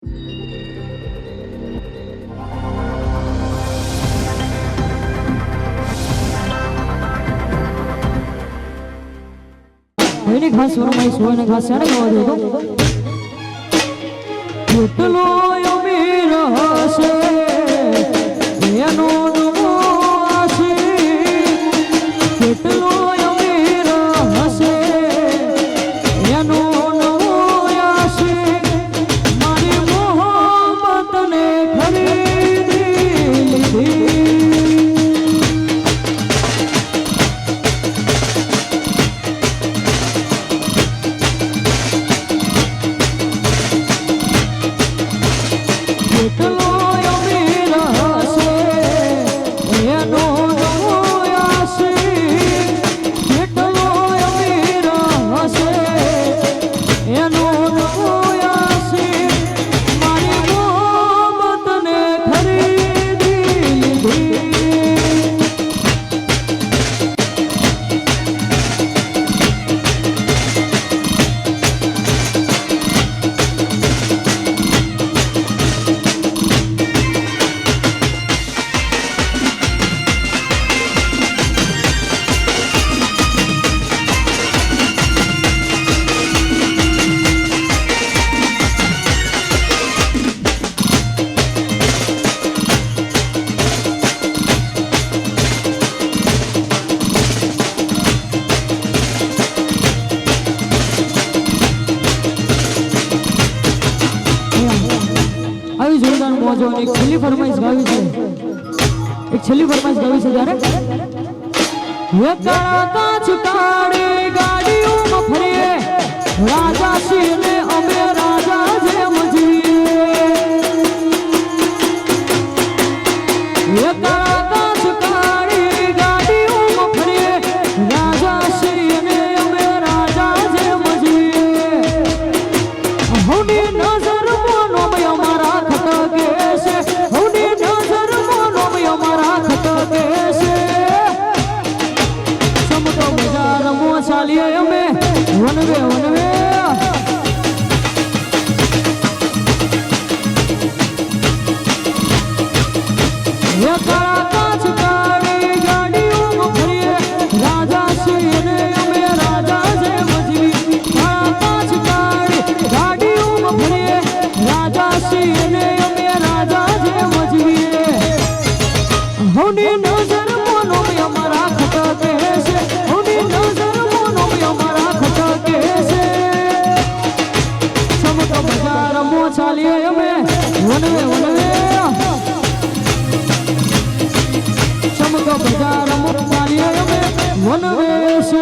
એને ખાસ સોનામાં સોને ખાસ સારે ગવા દો કેટલો અમીર હશે એનો નમો હશે કેટલો અમીર હશે એનો નમો હશે મારી મોહબ્બતને ખરીદી લીધી એક છેલ્લી ફરમાઈશ ગાવી છે જ્યારે હે કાળા કાચ કાળી ગાડીઓમાં ફરીએ રાજા સિંહ ને અમે રાજા જેમ જીવીએ હે કાળા કાચ કાળી ગાડીઓમાં ફરીએ રાજા સિંહ ને અમે રાજા જેમ જીવીએ હોની નજર મોનો અમારા ખટકે છે હોની નજર મોનો અમારા ખટકે છે સમતો બજાર મો ચાલીએ અમે વનવે વનવે હે કાળા કાચ કાળી ગાડીઓમાં ફરીએ રાજા સિંહ ને અમે રાજા જેમ જીવી કાળા કાચ કાળી ગાડીઓમાં ફરીએ રાજા સિંહ ને અમે રાજા જેમ જીવીએ હોની નજર મોનો અમારા ખટકે છે હોની નજર મોનો અમારા ખટકે છે સમતો બજાર મો ચાલીએ અમે વનવે વનવે સમતો બજાર મો ચાલીએ અમે વનવે છે